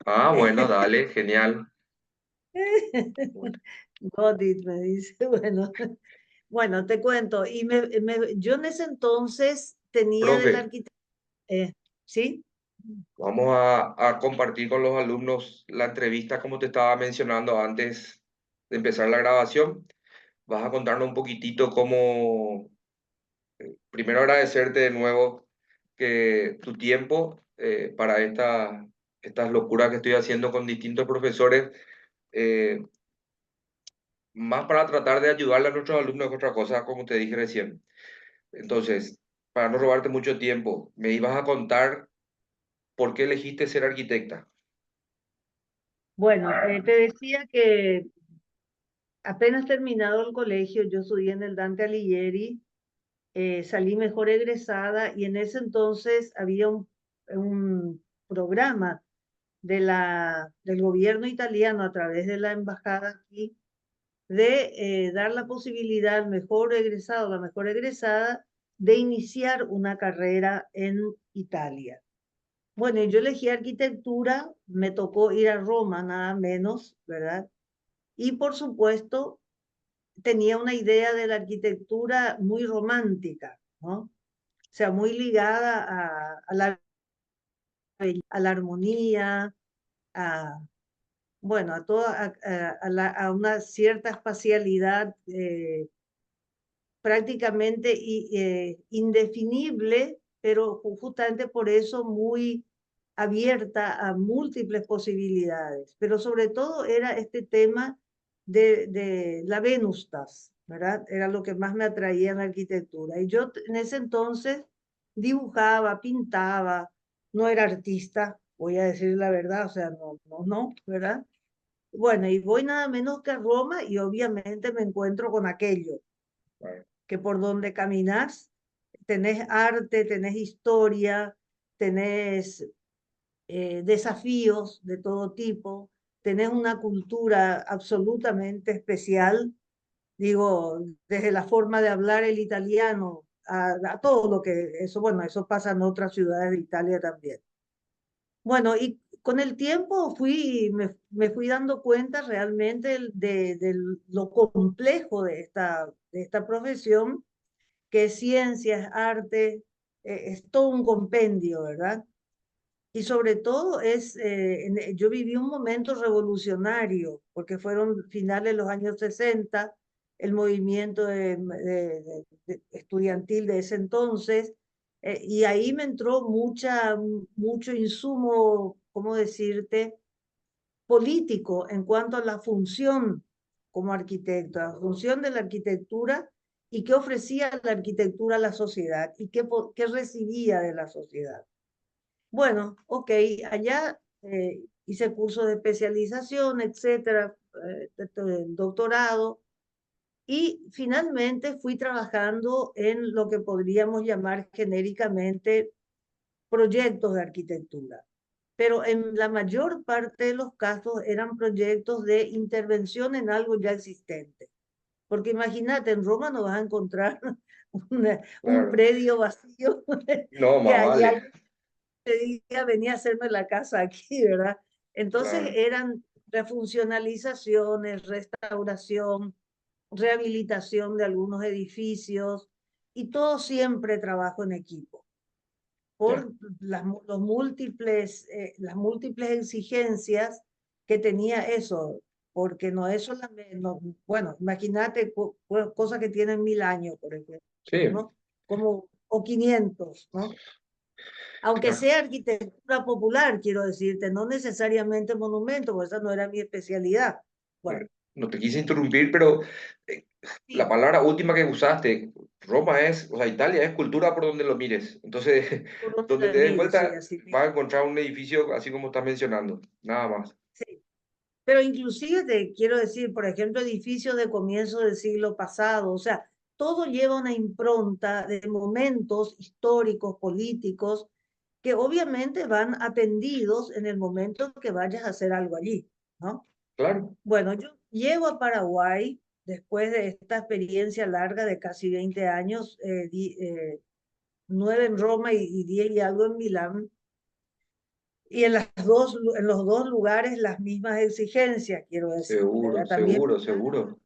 Ah, bueno, dale, genial. Got it, me dice. Bueno, bueno, te cuento. Y yo en ese entonces tenía del Profe, arquitecto, ¿sí? vamos a compartir con los alumnos la entrevista como te estaba mencionando antes de empezar la grabación. Vas a contarnos un poquitito cómo, primero agradecerte de nuevo que tu tiempo para estas locuras que estoy haciendo con distintos profesores, eh, más para tratar de ayudarle a nuestros alumnos que otra cosa, como te dije recién. Entonces, para no robarte mucho tiempo, me ibas a contar por qué elegiste ser arquitecta. Bueno, te decía que apenas terminado el colegio, yo estudié en el Dante Alighieri, salí mejor egresada y en ese entonces había un programa del gobierno italiano a través de la embajada aquí de dar la posibilidad al mejor egresado, la mejor egresada, de iniciar una carrera en Italia. Bueno, y yo elegí arquitectura, me tocó ir a Roma, nada menos, ¿verdad? Y por supuesto, tenía una idea de la arquitectura muy romántica, ¿no? O sea, muy ligada a la armonía, a, bueno, a una cierta espacialidad prácticamente indefinible, pero justamente por eso muy abierta a múltiples posibilidades. Pero sobre todo era este tema de la Venustas, ¿verdad? Era lo que más me atraía en la arquitectura. Y yo en ese entonces dibujaba, pintaba, no era artista, voy a decir la verdad, o sea, no, ¿verdad? Bueno, y voy nada menos que a Roma y obviamente me encuentro con aquello Bueno, que por donde caminas tenés arte, tenés historia, tenés desafíos de todo tipo, tenés una cultura absolutamente especial, digo, desde la forma de hablar el italiano a todo lo que eso, bueno, eso pasa en otras ciudades de Italia también. Bueno, y con el tiempo me fui dando cuenta realmente de lo complejo de esta profesión que es ciencia, es arte, es todo un compendio, ¿verdad? Y sobre todo yo viví un momento revolucionario, porque fueron finales de los años 60, el movimiento estudiantil de ese entonces, y ahí me entró mucho insumo, ¿cómo decirte?, político en cuanto a la función como arquitecto, la función de la arquitectura y qué ofrecía la arquitectura a la sociedad y qué recibía de la sociedad. Bueno, ok, allá hice cursos de especialización, etcétera, doctorado, y finalmente fui trabajando en lo que podríamos llamar genéricamente proyectos de arquitectura, pero en la mayor parte de los casos eran proyectos de intervención en algo ya existente. Porque imagínate, en Roma no vas a encontrar un claro. predio vacío No, que más allí vale. alguien te diga, venía a hacerme la casa aquí, ¿verdad? Entonces Claro. eran refuncionalizaciones, restauración, rehabilitación de algunos edificios y todo siempre trabajo en equipo Ya. por las múltiples exigencias que tenía eso, porque no es solamente, bueno, imagínate cosas que tienen 1000 años, por ejemplo, Sí, ¿no? Como, o 500, ¿no? Aunque claro. sea arquitectura popular, quiero decirte, no necesariamente monumento, porque esa no era mi especialidad. Bueno, Bueno, no te quise interrumpir, pero eh, la sí, palabra última que usaste, Roma es, o sea, Italia es cultura por donde lo mires. Entonces, por donde donde la te des mire, sí, vuelta, así vas a mismo. encontrar un edificio así como estás mencionando, nada más. Sí. Pero inclusive te quiero decir, por ejemplo, edificios de comienzo del siglo pasado, o sea, todo lleva una impronta de momentos históricos, políticos, que obviamente van atendidos en el momento que vayas a hacer algo allí, ¿no? Claro, Bueno, yo llego a Paraguay después de esta experiencia larga de casi 20 años, 9 en Roma y 10 y algo en Milán, y en los dos lugares las mismas exigencias, quiero decir, seguro, ¿verdad? También seguro, seguro.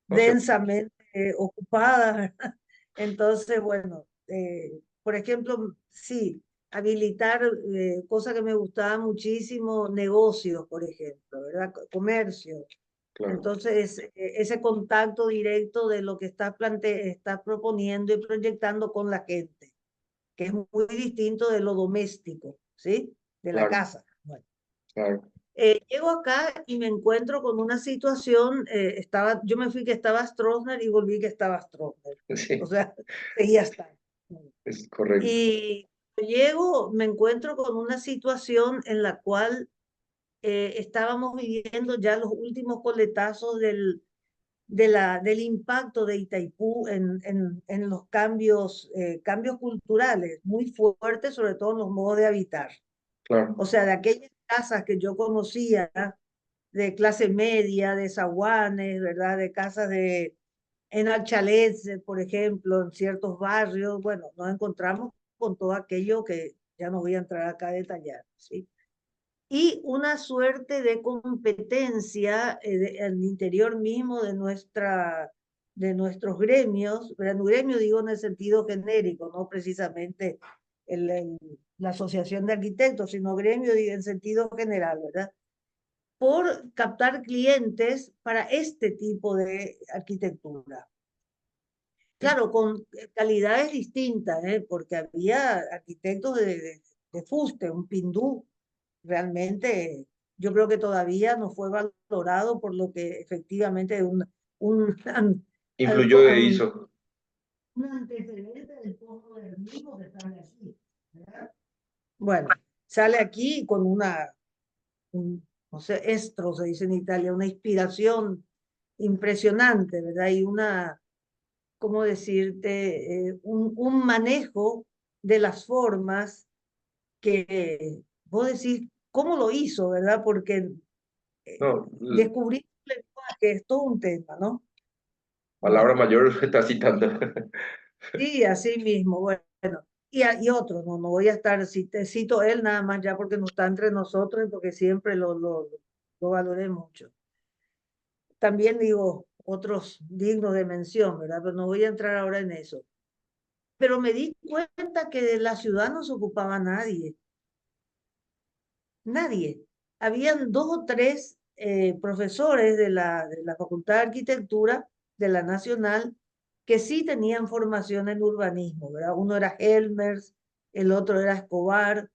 No sé, densamente ocupadas, ¿verdad? Entonces, bueno, por ejemplo, sí, habilitar cosas que me gustaban muchísimo, negocios, por ejemplo, ¿verdad? Comercio. claro, Entonces, ese contacto directo de lo que estás proponiendo y proyectando con la gente, que es muy distinto de lo doméstico, ¿sí? De la claro, casa. Bueno, claro. llego acá y me encuentro con una situación, yo me fui que estaba Stroessner y volví que estaba Stroessner. O Sí, sea, seguía estando. es correcto. Y llego, me encuentro con una situación en la cual estábamos viviendo ya los últimos coletazos del impacto de Itaipú en los cambios culturales muy fuertes, sobre todo en los modos de habitar. O Claro, sea, de aquellas casas que yo conocía de clase media, de zaguanes, ¿verdad? De casas en chalets, por ejemplo, en ciertos barrios. Bueno, nos encontramos con todo aquello que ya no voy a entrar acá a detallar, ¿sí? Y una suerte de competencia al interior mismo de nuestros gremios, ¿verdad? Un gremio digo en el sentido genérico, no precisamente la Asociación de Arquitectos, sino gremio digo, en sentido general, ¿verdad? Por captar clientes para este tipo de arquitectura. Claro, con calidades distintas, ¿eh? Porque había arquitectos de fuste, un Pindú, realmente yo creo que todavía no fue valorado por lo que efectivamente un, influyó de eso. un antecedente del posmodernismo que sale aquí, ¿verdad? Bueno, sale aquí con no sé, estro se dice en Italia, una inspiración impresionante, ¿verdad? Y ¿cómo decirte? Un manejo de las formas que vos decís, ¿cómo lo hizo, verdad? Porque No, descubrir un lenguaje es todo un tema, ¿no? palabra Bueno, mayor está citando. sí, así mismo, bueno. Y otros, no voy a estar, si te cito él nada más ya porque no está entre nosotros y porque siempre lo valoré mucho. También digo otros dignos de mención, ¿verdad? Pero no voy a entrar ahora en eso. Pero me di cuenta que de la ciudad no se ocupaba nadie, nadie. Habían dos o tres profesores de la Facultad de Arquitectura de la Nacional que sí tenían formación en urbanismo, ¿verdad? Uno era Helmers, el otro era Escobar,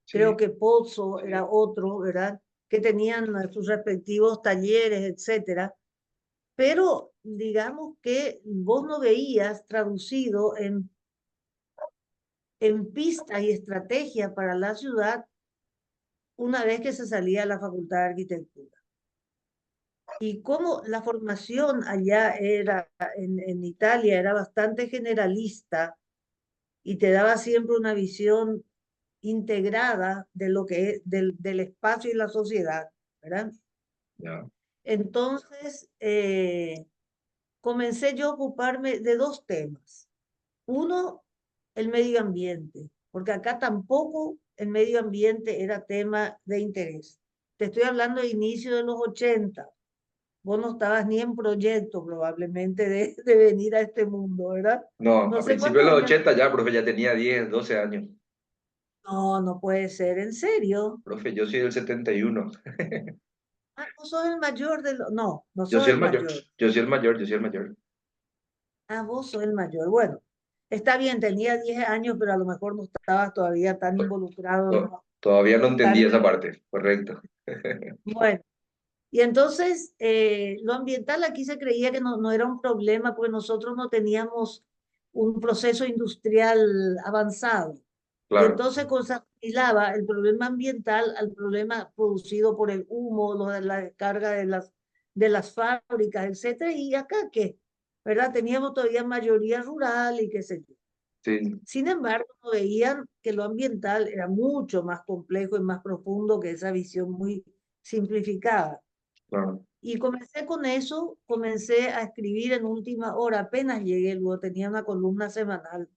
creo Sí, que Pozzo era otro, ¿verdad? Que tenían sus respectivos talleres, etcétera. Pero digamos que vos no veías traducido en pistas y estrategias para la ciudad una vez que se salía de la Facultad de Arquitectura. Y como la formación allá en Italia era bastante generalista y te daba siempre una visión integrada de lo que es del espacio y la sociedad, ¿verdad? ya. Entonces, comencé yo a ocuparme de dos temas. Uno, el medio ambiente, porque acá tampoco el medio ambiente era tema de interés. Te estoy hablando de inicio de los 80. Vos no estabas ni en proyecto probablemente de venir a este mundo, ¿verdad? No, No a sé principios cuántos de los años. 80 ya, profe, ya tenía 10 12 años. No, no puede ser, ¿en serio? Profe, yo soy del 71. Ah, no sos el mayor de los. No, no Yo sos soy el el mayor, mayor. yo soy el mayor, yo soy el mayor. Ah, vos sos el mayor. Bueno, está bien, tenía 10 años, pero a lo mejor no estabas todavía tan involucrado, no, Todavía no entendí tan. esa parte, correcto. Bueno, y entonces lo ambiental aquí se creía que no era un problema porque nosotros no teníamos un proceso industrial avanzado. Y Claro, entonces asimilaba el problema ambiental al problema producido por el humo, la descarga de las fábricas, etcétera. Y acá qué, ¿verdad? Teníamos todavía mayoría rural y qué sé yo. sí, Sin embargo, no veían que lo ambiental era mucho más complejo y más profundo que esa visión muy simplificada. claro. Y comencé con eso, comencé a escribir en última hora, apenas llegué, luego tenía una columna semanal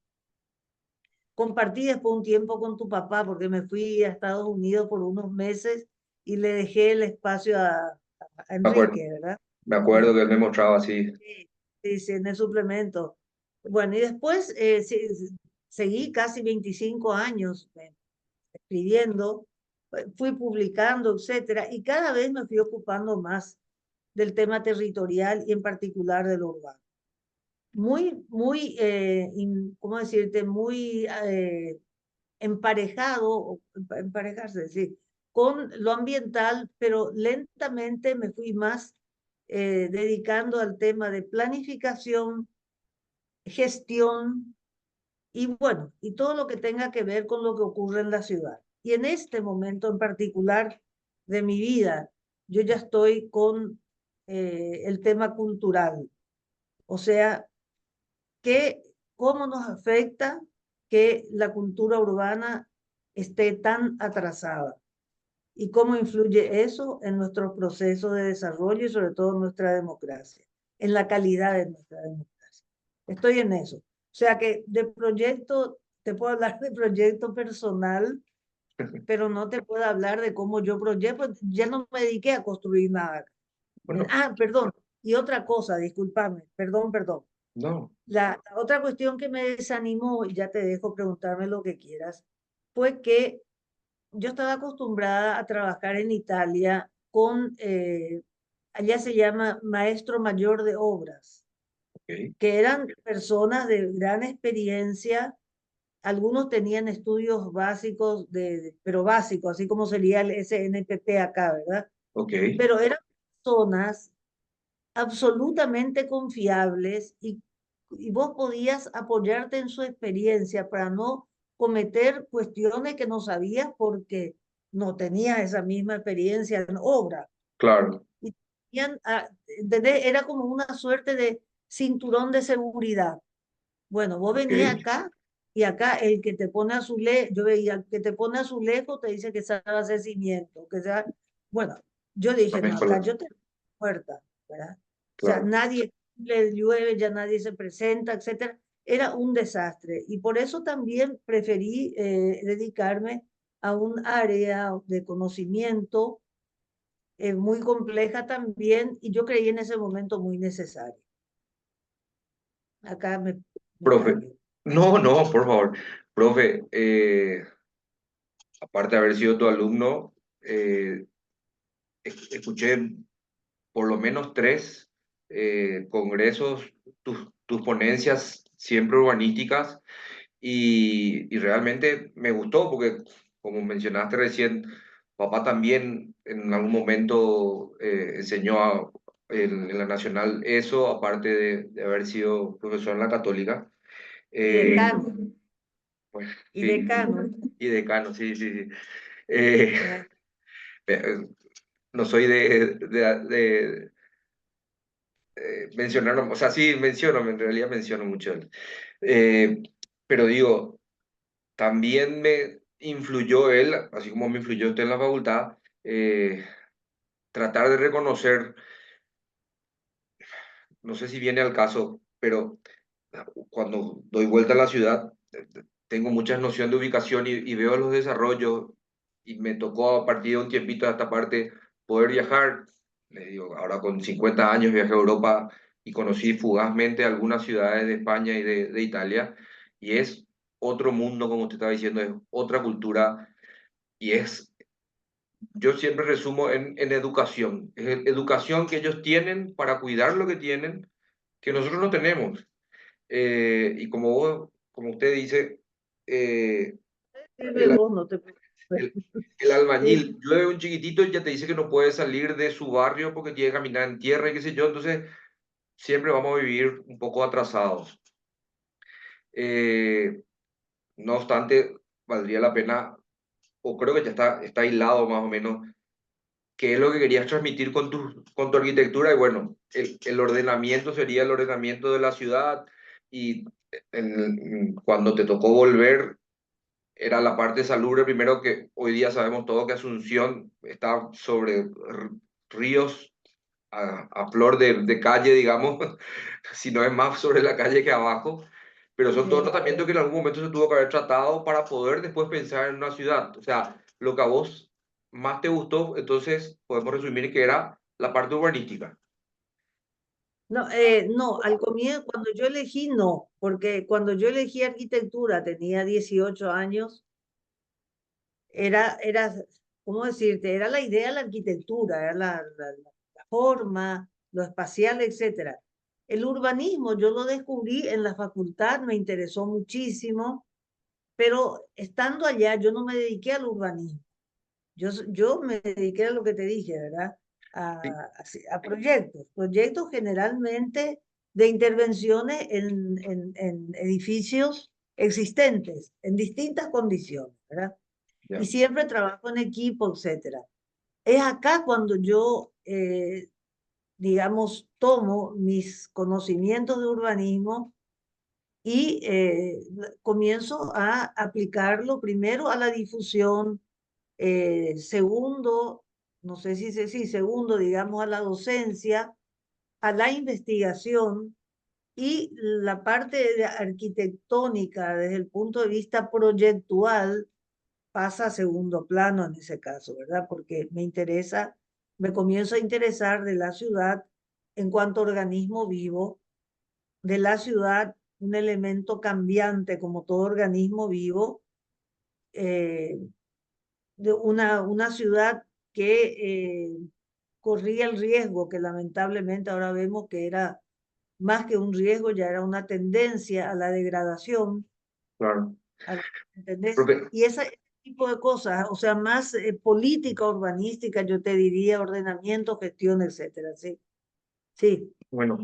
Compartí después un tiempo con tu papá porque me fui a Estados Unidos por unos meses y le dejé el espacio a Me acuerdo, Enrique, ¿verdad? me acuerdo que él me mostraba así. Sí, sí, sí, en el suplemento. Bueno, y después seguí casi 25 años escribiendo, fui publicando, etcétera, y cada vez me fui ocupando más del tema territorial y en particular del urbano. Muy, ¿cómo decirte? Muy emparejado, emparejarse, sí, con lo ambiental, pero lentamente me fui más dedicando al tema de planificación, gestión y bueno, y todo lo que tenga que ver con lo que ocurre en la ciudad. Y en este momento en particular de mi vida, yo ya estoy con el tema cultural, o sea, que cómo nos afecta que la cultura urbana esté tan atrasada y cómo influye eso en nuestro proceso de desarrollo y sobre todo en nuestra democracia, en la calidad de nuestra democracia. Estoy en eso. O sea que de proyecto, te puedo hablar de proyecto personal, pero no te puedo hablar de cómo yo proyecto, pues ya no me dediqué a construir nada. Bueno, Perdón. Y otra cosa, discúlpame, perdón. no, La otra cuestión que me desanimó, y ya te dejo preguntarme lo que quieras, fue que yo estaba acostumbrada a trabajar en Italia con, allá se llama maestro mayor de obras, ok, que eran personas de gran experiencia, algunos tenían estudios básicos, pero básicos, así como sería el SNPP acá, ¿verdad? ok, Pero eran personas absolutamente confiables y vos podías apoyarte en su experiencia para no cometer cuestiones que no sabías porque no tenías esa misma experiencia en obra. claro, Y tenían, ¿entendés? Era como una suerte de cinturón de seguridad. Bueno, vos ok, venís acá y acá el que te pone azulejo, yo veía, el que te pone azulejo te dice que sabe hacer cimiento, que sea, bueno, yo le la dije, no, acá mezcla, yo te muerta, ¿verdad? O sea, claro. nadie le llueve, ya nadie se presenta, etcétera. Era un desastre y por eso también preferí dedicarme a un área de conocimiento muy compleja también y yo creí en ese momento muy necesario. Acá me Profe, callo. no, no, por favor. Profe, aparte de haber sido tu alumno, escuché por lo menos tres congresos, tus ponencias siempre urbanísticas y realmente me gustó porque, como mencionaste recién, papá también en algún momento enseñó en la Nacional eso, aparte de haber sido profesor en la Católica. Y Eh, decano, pues y sí, decano. y decano, sí, sí, sí. Eh, ¿Verdad? eh, no soy de mencionar, o sea, sí menciono, en realidad menciono mucho él. Pero digo, también me influyó él, así como me influyó usted en la facultad, tratar de reconocer, no sé si viene al caso, pero cuando doy vuelta a la ciudad, tengo mucha noción de ubicación y veo los desarrollos y me tocó a partir de un tiempito de esta parte poder viajar. Les digo, ahora con 50 años viajé a Europa y conocí fugazmente algunas ciudades de España y de Italia y es otro mundo, como usted estaba diciendo, es otra cultura y es, yo siempre resumo en educación, es educación que ellos tienen para cuidar lo que tienen, que nosotros no tenemos. Y como usted dice, eh, Sirve el, vos, no te preocupes. el, el Sí, albañil llueve un chiquitito y ya te dice que no puede salir de su barrio porque tiene que caminar en tierra y qué sé yo, entonces siempre vamos a vivir un poco atrasados. Eh, no obstante, valdría la pena, o creo que ya está aislado más o menos, qué es lo que querías transmitir con tu arquitectura y bueno, el ordenamiento sería el ordenamiento de la ciudad y cuando te tocó volver era la parte salubre, primero que hoy día sabemos todo que Asunción está sobre ríos a flor de calle, digamos, si no es más sobre la calle que abajo. pero son todos Sí. tratamientos que en algún momento se tuvo que haber tratado para poder después pensar en una ciudad. O sea, lo que a vos más te gustó, entonces podemos resumir que era la parte urbanística. No, no, al comienzo, cuando yo elegí, no, porque cuando yo elegí arquitectura, tenía 18 años, era, ¿cómo decirte? Era la idea de la arquitectura, era la forma, lo espacial, etcétera. El urbanismo yo lo descubrí en la facultad, me interesó muchísimo, pero estando allá yo no me dediqué al urbanismo. Yo me dediqué a lo que te dije, ¿verdad? Sí, A proyectos, proyectos generalmente de intervenciones en edificios existentes, en distintas condiciones, ¿verdad? Y ya, siempre trabajo en equipo, etcétera. Es acá cuando yo, digamos, tomo mis conocimientos de urbanismo y comienzo a aplicarlo primero a la difusión, segundo, no sé si se sí, segundo, digamos, a la docencia, a la investigación y la parte arquitectónica desde el punto de vista proyectual pasa a segundo plano en ese caso, ¿verdad? Porque me interesa, me comienzo a interesar de la ciudad en cuanto a organismo vivo, de la ciudad un elemento cambiante como todo organismo vivo, eh, de una ciudad que corría el riesgo, que lamentablemente ahora vemos que era más que un riesgo, ya era una tendencia a la degradación, claro. ¿entendés? Profe, Y ese tipo de cosas, o sea, más política urbanística, yo te diría, ordenamiento, gestión, etcétera, sí, sí. bueno,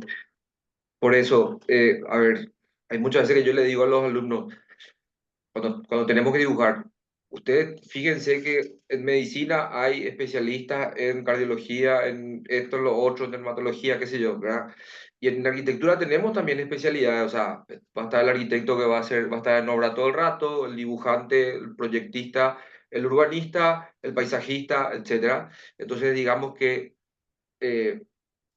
por eso, a ver, hay muchas veces que yo le digo a los alumnos, cuando tenemos que dibujar, ustedes fíjense que en medicina hay especialistas en cardiología, en esto, lo otro, en dermatología, qué sé yo, ¿verdad? Y en arquitectura tenemos también especialidades, o sea, va a estar el arquitecto que va a estar en obra todo el rato, el dibujante, el proyectista, el urbanista, el paisajista, etcétera. Entonces, digamos que eh,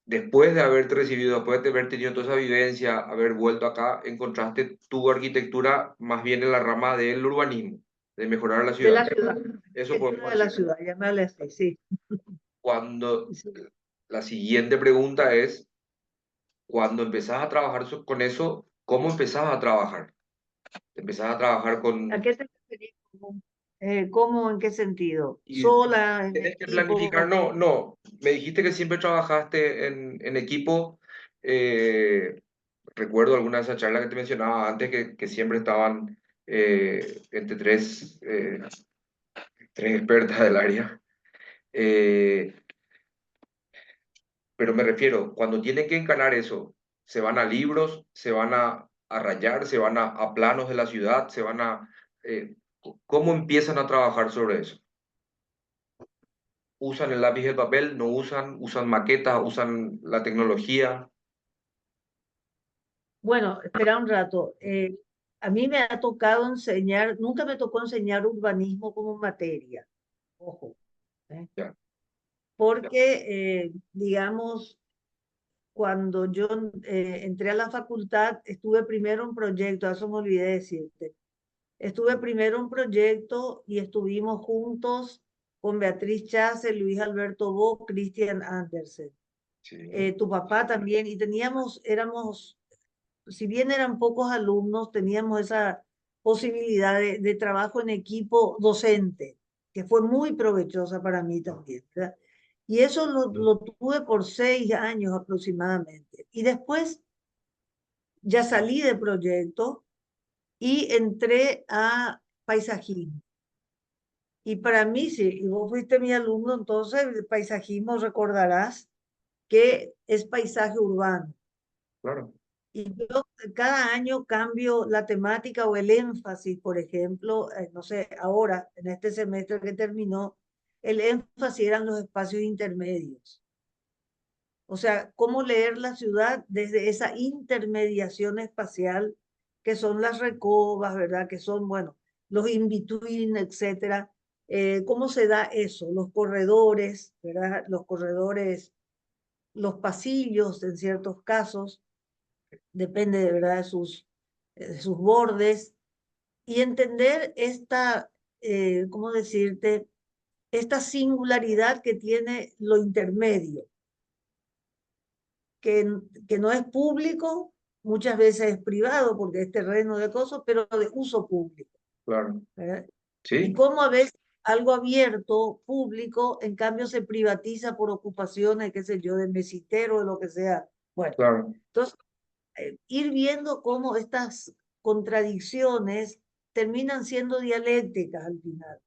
después de haberte recibido, después de haber tenido toda esa vivencia, haber vuelto acá, encontraste tu arquitectura más bien en la rama del urbanismo, de mejorar la De ciudad. la ciudad, Eso arquitectura podemos de la decir. ciudad, llamarle así, sí. Cuando Sí. la siguiente pregunta es, cuando empezás a trabajar con eso, ¿cómo empezás a trabajar? ¿Empezás a trabajar ¿A con... qué te referís? ¿Cómo, en qué sentido? y ¿Sola, en tenés que planificar? equipo? No, no. Me dijiste que siempre trabajaste en equipo. eh, Recuerdo alguna de esas charlas que te mencionaba antes que siempre estaban entre tres expertas del área. Eh, pero me refiero, cuando tienen que encarar eso, se van a libros, se van a rayar, se van a planos de la ciudad, se van a... ¿cómo empiezan a trabajar sobre eso? ¿Usan el lápiz y el papel? ¿No usan? ¿Usan maquetas? ¿Usan la tecnología? Bueno, espera un rato. A mí me ha tocado enseñar, nunca me tocó enseñar urbanismo como materia, ojo, ¿eh? Ya, Porque, digamos, cuando yo entré a la facultad, estuve primero en proyecto, eso me olvidé decirte. Estuve primero en proyecto y estuvimos juntos con Beatriz Chase, Luis Alberto Bo, Christian Andersen, sí, tu papá también, y éramos, si bien eran pocos alumnos, teníamos esa posibilidad de trabajo en equipo docente, que fue muy provechosa para mí también, ¿verdad? Y eso lo tuve por 6 años aproximadamente. Y después ya salí de proyecto y entré a paisajismo. Y para mí, sí, y vos fuiste mi alumno, entonces el paisajismo recordarás que es paisaje urbano. claro, Y yo cada año cambio la temática o el énfasis, por ejemplo, no sé, ahora, en este semestre que terminó, el énfasis eran los espacios intermedios. O sea, cómo leer la ciudad desde esa intermediación espacial que son las recovas, ¿verdad? Que son, bueno, los in-between, etcétera. ¿Cómo se da eso? Los corredores, ¿verdad? Los corredores, los pasillos en ciertos casos, depende de verdad de sus sus bordes, y entender esta, ¿cómo decirte? Esta singularidad que tiene lo intermedio, que, que no es público, muchas veces es privado porque es terreno de cosas, pero de uso público, claro. ¿verdad? Y Sí, cómo a veces algo abierto, público, en cambio se privatiza por ocupaciones, qué sé yo, de mesitero, de lo que sea. Bueno, claro, entonces, ir viendo cómo estas contradicciones terminan siendo dialécticas al final.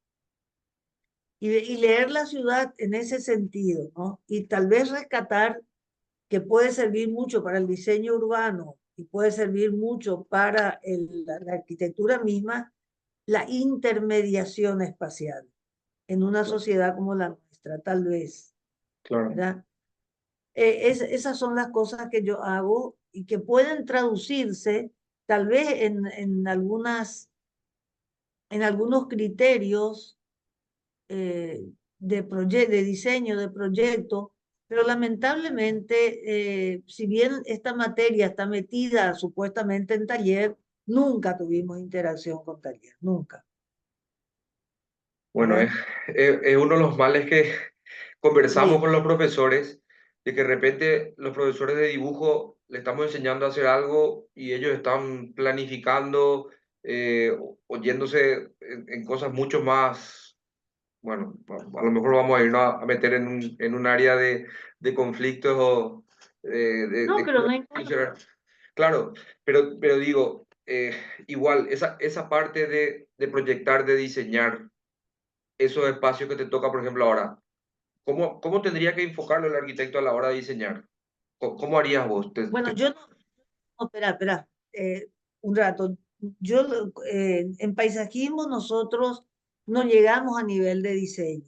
Y leer la ciudad en ese sentido, ¿no? Y tal vez rescatar que puede servir mucho para el diseño urbano y puede servir mucho para la arquitectura misma, la intermediación espacial en una sociedad como la nuestra, tal vez, claro. ¿verdad? Esas son las cosas que yo hago y que pueden traducirse tal vez en algunos criterios de diseño, de proyecto, pero lamentablemente, si bien esta materia está metida supuestamente en taller, nunca tuvimos interacción con taller, nunca, Bueno, ¿verdad? es uno de los males que conversamos Sí, con los profesores, de que de repente los profesores de dibujo le estamos enseñando a hacer algo y ellos están planificando, oyéndose en cosas mucho más, bueno, a lo mejor vamos a irnos a meter en un área de conflictos o no, de pero cómo no importa. funcionar. Claro, pero digo, igual, esa parte de proyectar, de diseñar esos espacios que te toca, por ejemplo, ahora. ¿Cómo tendría que enfocarlo el arquitecto a la hora de diseñar? ¿Cómo harías vos? Bueno, yo no, espera, un rato. En paisajismo nosotros no llegamos a nivel de diseño,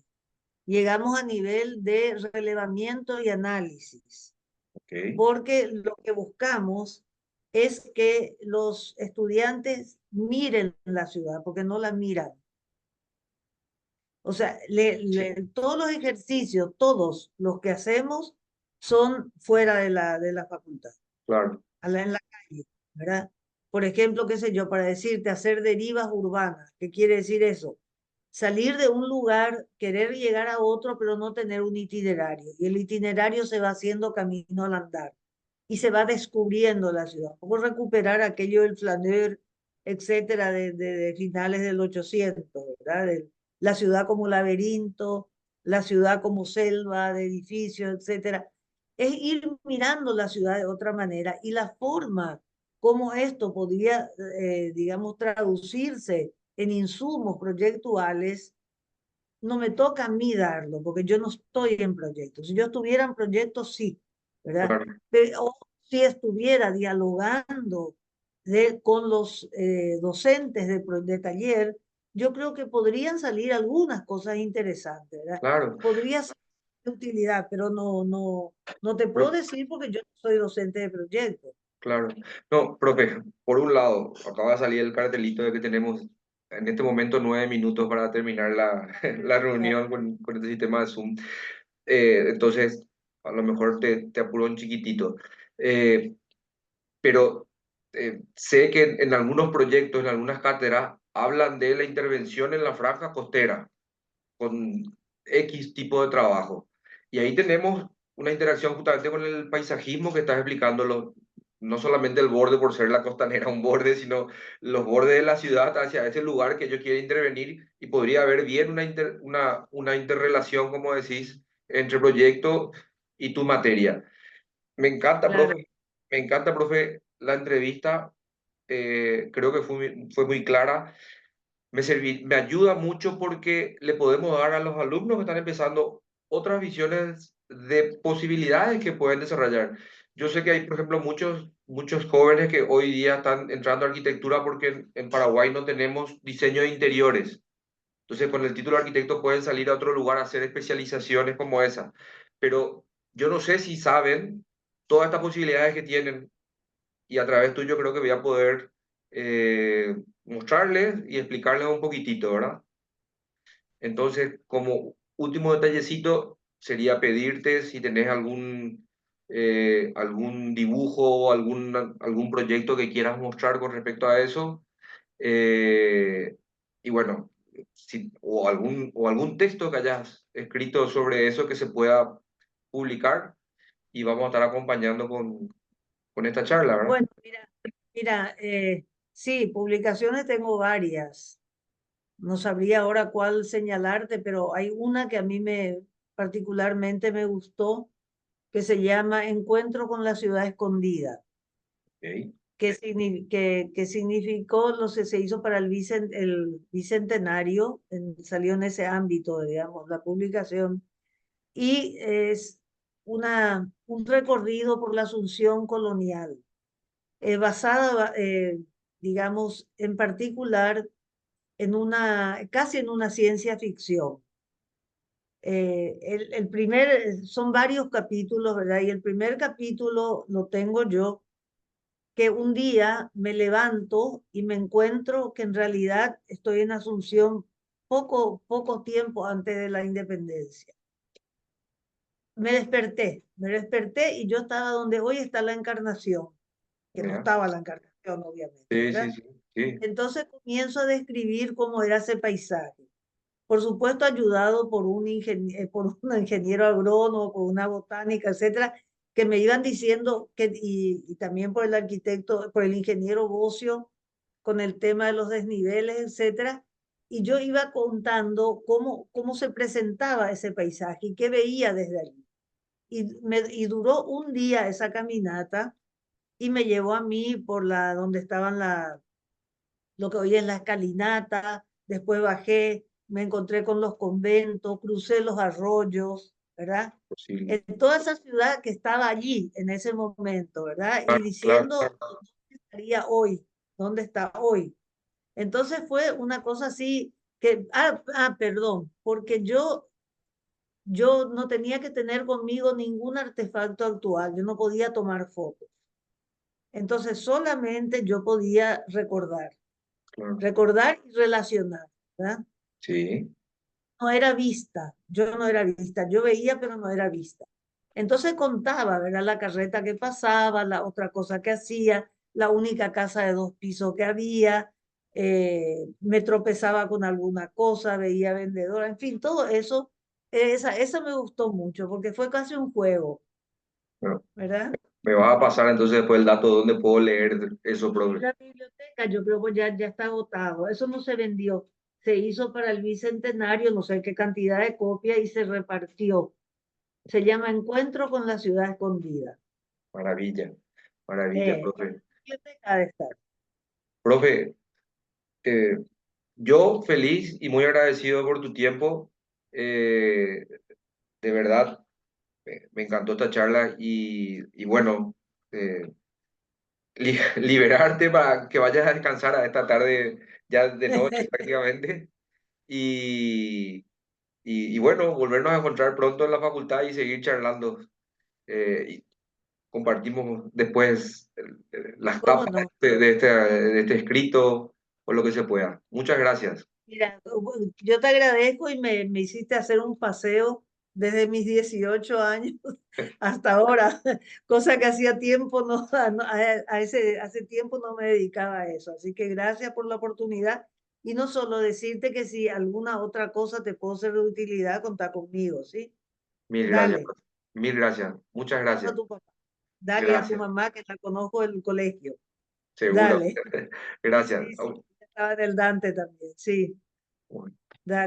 llegamos a nivel de relevamiento y análisis. Ok, Porque lo que buscamos es que los estudiantes miren la ciudad, porque no la miran. O sea, sí, todos los ejercicios, todos los que hacemos son fuera de la facultad, claro, en la calle, ¿verdad? Por ejemplo, qué sé yo, para decirte, hacer derivas urbanas. ¿Qué quiere decir eso? Salir de un lugar, querer llegar a otro, pero no tener un itinerario. Y el itinerario se va haciendo camino al andar y se va descubriendo la ciudad. Cómo recuperar aquello del flaneur, etcétera, de finales del 800, ¿verdad? La ciudad como laberinto, la ciudad como selva de edificios, etcétera. Es ir mirando la ciudad de otra manera y la forma como esto podría, digamos, traducirse en insumos proyectuales, no me toca a mí darlo, porque yo no estoy en proyectos. Si yo estuviera en proyectos, sí, ¿verdad? claro, Pero, o si estuviera dialogando con los docentes de taller, yo creo que podrían salir algunas cosas interesantes, ¿verdad? claro. Podría ser de utilidad, pero no te puedo Pro- decir porque yo no soy docente de proyectos. claro. No, profe, por un lado, acaba de salir el cartelito de que tenemos en este momento 9 minutos para terminar la reunión con este sistema de Zoom. Entonces, a lo mejor te apuro un chiquitito. Eh, pero sé que en algunos proyectos, en algunas cátedras, hablan de la intervención en la franja costera con X tipo de trabajo. Y ahí tenemos una interacción justamente con el paisajismo que estás explicándolo, no solamente el borde por ser la costanera un borde, sino los bordes de la ciudad hacia ese lugar que ellos quieren intervenir y podría haber bien una interrelación, como decís, entre proyecto y tu materia. Me encanta, Claro, profe, me encanta, profe, la entrevista. Creo que fue muy clara. Me ayuda mucho porque le podemos dar a los alumnos que están empezando otras visiones de posibilidades que pueden desarrollar. Yo sé que hay, por ejemplo, muchos jóvenes que hoy día están entrando a arquitectura porque en Paraguay no tenemos diseño de interiores. Entonces, con el título de arquitecto pueden salir a otro lugar a hacer especializaciones como esa. Pero yo no sé si saben todas estas posibilidades que tienen y a través tuyo creo que voy a poder mostrarles y explicarles un poquitito, ¿verdad? Entonces, como último detallecito, sería pedirte si tenés algún dibujo o algún proyecto que quieras mostrar con respecto a eso. Eh, y bueno, o algún texto que hayas escrito sobre eso que se pueda publicar y vamos a estar acompañando con esta charla, ¿verdad? Bueno, mira, sí, publicaciones tengo varias. No sabría ahora cuál señalarte, pero hay una que a mí particularmente me gustó, que se llama Encuentro con la ciudad escondida, Ok, que significó lo que se hizo para el bicentenario, salió en ese ámbito, digamos, la publicación, y es un recorrido por la Asunción colonial, basada, digamos, en particular casi en una ciencia ficción. Son varios capítulos, ¿verdad? Y el primer capítulo lo tengo yo, que un día me levanto y me encuentro que en realidad estoy en Asunción poco tiempo antes de la independencia. Me desperté y yo estaba donde hoy está la Encarnación, que no ya. estaba la Encarnación, obviamente, Sí, sí, ¿verdad? sí, sí, Entonces comienzo a describir cómo era ese paisaje. Por supuesto, ayudado por un ingeniero agrónomo, por una botánica, etcétera, que me iban diciendo y también por el arquitecto, por el ingeniero Bocio, con el tema de los desniveles, etcétera. Y yo iba contando cómo se presentaba ese paisaje y qué veía desde allí. Y duró un día esa caminata y me llevó a mí donde estaban lo que hoy es la escalinata, después bajé, me encontré con los conventos, crucé los arroyos, ¿verdad? posible. En toda esa ciudad que estaba allí en ese momento, ¿verdad? Y Claro, claro, diciendo, ¿dónde estaría hoy? ¿Dónde está hoy? Entonces fue una cosa así perdón, porque yo no tenía que tener conmigo ningún artefacto actual, yo no podía tomar fotos. Entonces solamente yo podía claro. recordar y relacionar, ¿verdad? Sí, No era vista, yo no era vista, yo veía pero no era vista. Entonces contaba, ¿verdad? La carreta que pasaba, la otra cosa que hacía, la única casa de 2 pisos que había, me tropezaba con alguna cosa, veía vendedora, en fin, todo eso, esa me gustó mucho porque fue casi un juego, bueno, ¿verdad? me vas a pasar entonces después el dato donde puedo leer eso, En profe. la biblioteca yo creo que ya está agotado, eso no se vendió, se hizo para el bicentenario, no sé qué cantidad de copias y se repartió. Se llama Encuentro con la ciudad escondida. Maravilla, maravilla, profe. Biblioteca de estar. Profe, eh, yo feliz y muy agradecido por tu tiempo. De verdad, me encantó esta charla y bueno, eh, liberarte para que vayas a descansar a esta tarde ya de noche prácticamente. Y, y bueno, volvernos a encontrar pronto en la facultad y seguir charlando. Y compartimos después las ¿Cómo tapas no? de este escrito o lo que se pueda. Muchas gracias. Mira, yo te agradezco y me hiciste hacer un paseo desde mis 18 años hasta ahora, cosa que hacía tiempo, hace tiempo no me dedicaba a eso. Así que gracias por la oportunidad y no solo decirte que si alguna otra cosa te puedo ser de utilidad, contá conmigo, ¿sí? Mil gracias, Dale, profe. Mil gracias. Muchas a gracias. tu papá, dale a tu Gracias. mamá que la conozco del colegio. Seguro. Dale. Gracias. Sí, sí, estaba en el Dante también, sí.